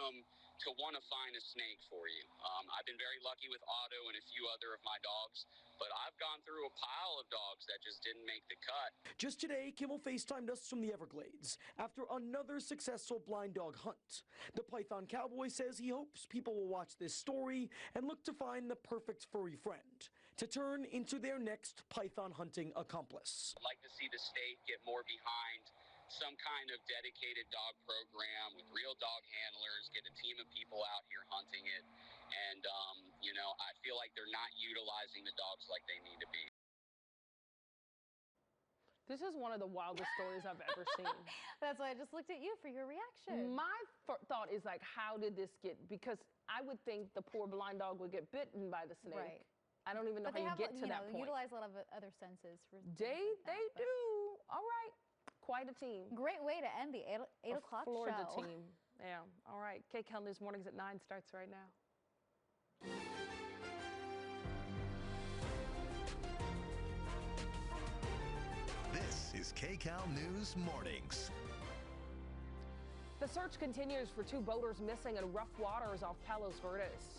them to want to find a snake for you. I've been very lucky with Otto and a few other of my dogs, but I've gone through a pile of dogs that just didn't make the cut. Just today, Kimmel FaceTimed us from the Everglades after another successful blind dog hunt. The Python Cowboy says he hopes people will watch this story and look to find the perfect furry friend to turn into their next python hunting accomplice. I'd like to see the state get more behind some kind of dedicated dog program with real dog handlers, get a team of people out here hunting it. And, you know, I feel like they're not utilizing the dogs like they need to be. This is one of the wildest stories I've ever seen. That's why I just looked at you for your reaction. My thought is like, how did this get, because I would think the poor blind dog would get bitten by the snake. Right. I don't even know how you get to that point. They utilize a lot of other senses. For They do. All right. Quite a team. Great way to end the 8 o'clock show. Florida team. Yeah. All right. Kcal News Mornings at 9 starts right now. This is Kcal News Mornings. The search continues for 2 boaters missing in rough waters off Palos Verdes.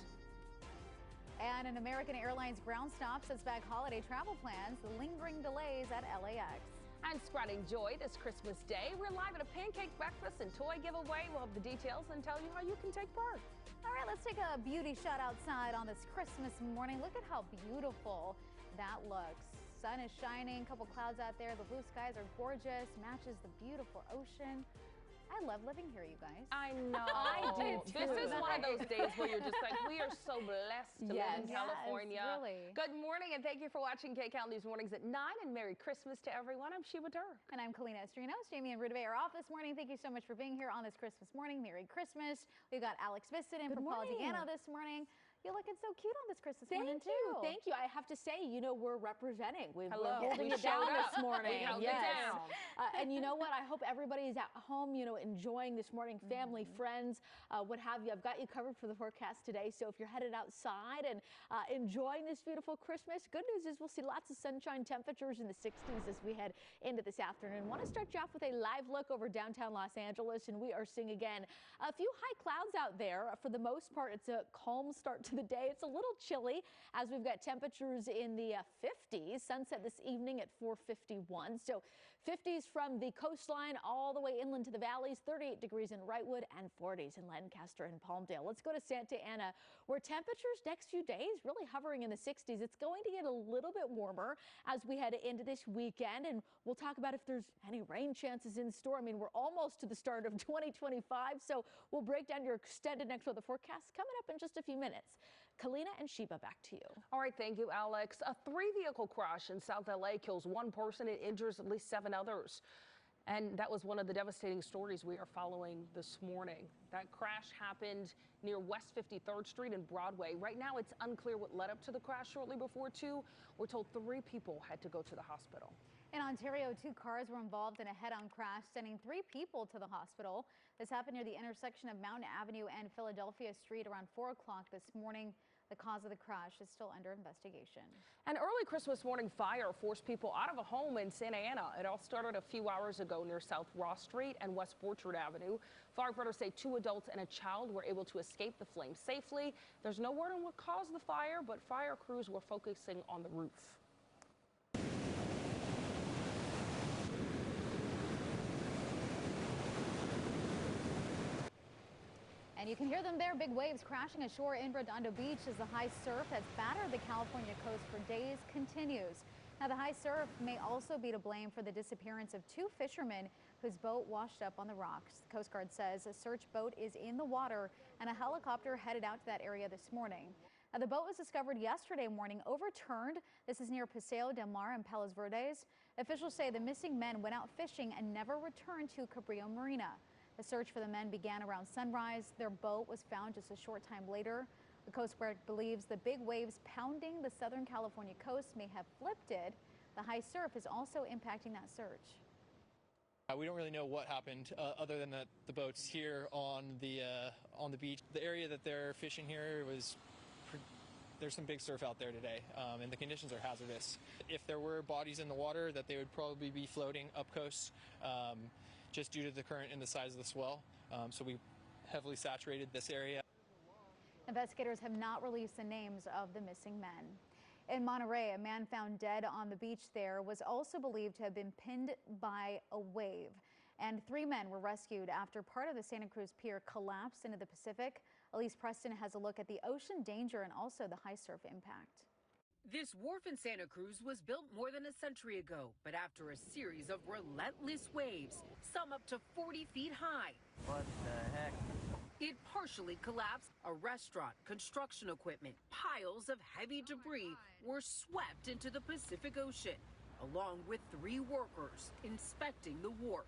And an American Airlines ground stop sets back holiday travel plans, the lingering delays at LAX. And spreading joy this Christmas Day. We're live at a pancake breakfast and toy giveaway. We'll have the details and tell you how you can take part. All right, let's take a beauty shot outside on this Christmas morning. Look at how beautiful that looks. Sun is shining, a couple clouds out there. The blue skies are gorgeous, matches the beautiful ocean. I love living here, you guys. I know. I do too. This is one of those days where you're just like, we are so blessed to live in California. Yes, really. Good morning, and thank you for watching Kcal News Mornings at 9, and Merry Christmas to everyone. I'm Sheba Turk. And I'm Kalina Estrinos. Jamie and Rudabay are off this morning. Thank you so much for being here on this Christmas morning. Merry Christmas. We've got Alex Biston in for Paul Deanna this morning. You're looking so cute on this Christmas morning, too. Thank you. I have to say, you know, we're representing. We're Hello. holding it down this morning. We held it down. And you know what? I hope everybody is at home, you know, enjoying this morning, family, friends, what have you. I've got you covered for the forecast today. So if you're headed outside and enjoying this beautiful Christmas, good news is we'll see lots of sunshine, temperatures in the 60s as we head into this afternoon. Want to start you off with a live look over downtown Los Angeles, and we are seeing again a few high clouds out there. For the most part, it's a calm start to the day. It's a little chilly as we've got temperatures in the 50s. Sunset this evening at 4:51. So 50s from the coastline all the way inland to the valleys, 38 degrees in Wrightwood and 40s in Lancaster and Palmdale. Let's go to Santa Ana, where temperatures next few days really hovering in the 60s. It's going to get a little bit warmer as we head into this weekend, and we'll talk about if there's any rain chances in store. I mean, we're almost to the start of 2025, so we'll break down your extended next weather forecast coming up in just a few minutes. Kalina and Sheba, back to you. All right, thank you, Alex. A 3-vehicle crash in South LA kills 1 person and injures at least 7 others. And that was one of the devastating stories we are following this morning. That crash happened near West 53rd Street and Broadway. Right now, it's unclear what led up to the crash shortly before 2. We're told 3 people had to go to the hospital. In Ontario, 2 cars were involved in a head-on crash, sending 3 people to the hospital. This happened near the intersection of Mountain Avenue and Philadelphia Street around 4 o'clock this morning. The cause of the crash is still under investigation. An early Christmas morning fire forced people out of a home in Santa Ana. It all started a few hours ago near South Ross Street and West Orchard Avenue. Firefighters say 2 adults and a child were able to escape the flames safely. There's no word on what caused the fire, but fire crews were focusing on the roof. And you can hear them there, big waves crashing ashore in Redondo Beach as the high surf that's battered the California coast for days continues. Now, the high surf may also be to blame for the disappearance of 2 fishermen whose boat washed up on the rocks. The Coast Guard says a search boat is in the water and a helicopter headed out to that area this morning. Now, the boat was discovered yesterday morning, overturned. This is near Paseo del Mar in Palos Verdes. Officials say the missing men went out fishing and never returned to Cabrillo Marina. The search for the men began around sunrise. Their boat was found just a short time later. The Coast Guard believes the big waves pounding the Southern California coast may have flipped it. The high surf is also impacting that search. We don't really know what happened other than that the boat's here on the beach. The area that they're fishing here there's some big surf out there today, and the conditions are hazardous. If there were bodies in the water, that they would probably be floating up coast just due to the current and the size of the swell. So we heavily saturated this area. Investigators have not released the names of the missing men. In Monterey, a man found dead on the beach there was also believed to have been pinned by a wave. And 3 men were rescued after part of the Santa Cruz Pier collapsed into the Pacific. Elise Preston has a look at the ocean danger and also the high surf impact. This wharf in Santa Cruz was built more than a century ago, but after a series of relentless waves, some up to 40 feet high. What the heck? It partially collapsed. A restaurant, construction equipment, piles of heavy debris were swept into the Pacific Ocean, along with 3 workers inspecting the wharf.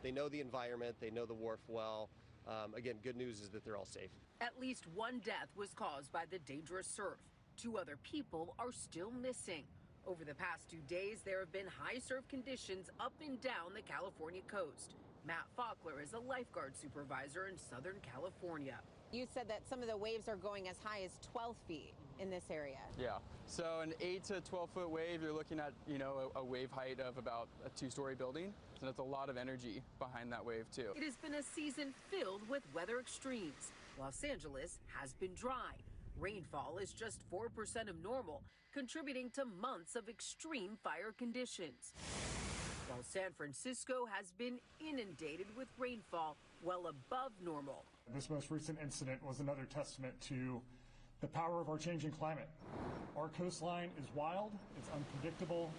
They know the environment, they know the wharf well. Again, good news is that they're all safe. At least 1 death was caused by the dangerous surf. 2 other people are still missing. Over the past 2 days, there have been high surf conditions up and down the California coast. Matt Faulkner is a lifeguard supervisor in Southern California. You said that some of the waves are going as high as 12 feet in this area. Yeah, so an 8 to 12 foot wave, you're looking at, a wave height of about a 2-story building. So that's a lot of energy behind that wave too. It has been a season filled with weather extremes. Los Angeles has been dry. Rainfall is just 4% of normal, contributing to months of extreme fire conditions. While San Francisco has been inundated with rainfall well above normal. This most recent incident was another testament to the power of our changing climate. Our coastline is wild, it's unpredictable,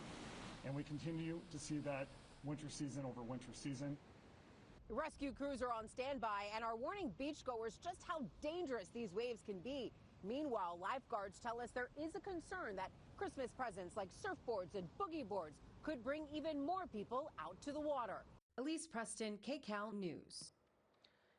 and we continue to see that winter season over winter season. Rescue crews are on standby and are warning beachgoers just how dangerous these waves can be. Meanwhile, lifeguards tell us there is a concern that Christmas presents like surfboards and boogie boards could bring even more people out to the water. Elise Preston, Kcal News.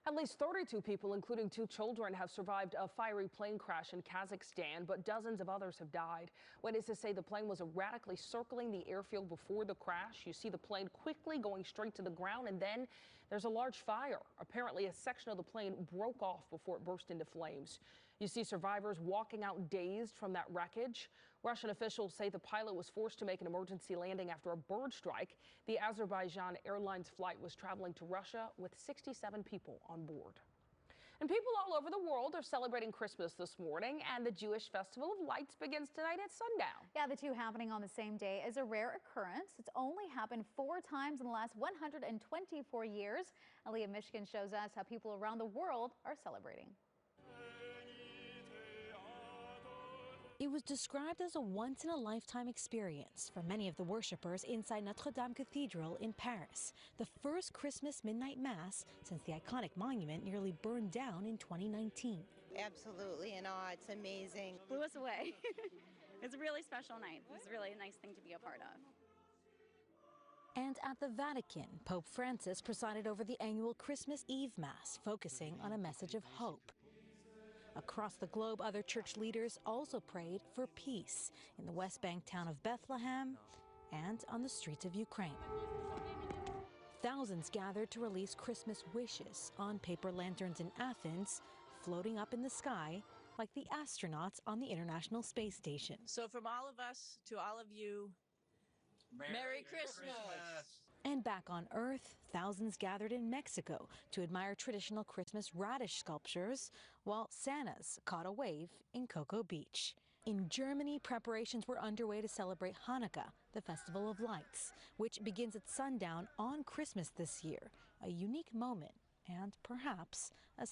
At least 32 people, including 2 children, have survived a fiery plane crash in Kazakhstan, but dozens of others have died. Witnesses say the plane was erratically circling the airfield before the crash. You see the plane quickly going straight to the ground, and then there's a large fire. Apparently, a section of the plane broke off before it burst into flames. You see survivors walking out dazed from that wreckage. Russian officials say the pilot was forced to make an emergency landing after a bird strike. The Azerbaijan Airlines flight was traveling to Russia with 67 people on board. And people all over the world are celebrating Christmas this morning, and the Jewish Festival of Lights begins tonight at sundown. Yeah, the 2 happening on the same day is a rare occurrence. It's only happened 4 times in the last 124 years. Aliyah, Michigan shows us how people around the world are celebrating. It was described as a once-in-a-lifetime experience for many of the worshippers inside Notre Dame Cathedral in Paris, the first Christmas midnight mass since the iconic monument nearly burned down in 2019. Absolutely in awe. It's amazing. Blew us away. It's a really special night. It's really a nice thing to be a part of. And at the Vatican, Pope Francis presided over the annual Christmas Eve Mass, focusing on a message of hope. Across the globe, other church leaders also prayed for peace in the West Bank town of Bethlehem and on the streets of Ukraine. Thousands gathered to release Christmas wishes on paper lanterns in Athens, floating up in the sky like the astronauts on the International Space Station. So from all of us to all of you, Merry Christmas! And back on Earth, thousands gathered in Mexico to admire traditional Christmas radish sculptures, while Santas caught a wave in Kcal Beach. In Germany, preparations were underway to celebrate Hanukkah, the Festival of Lights, which begins at sundown on Christmas this year, a unique moment and perhaps a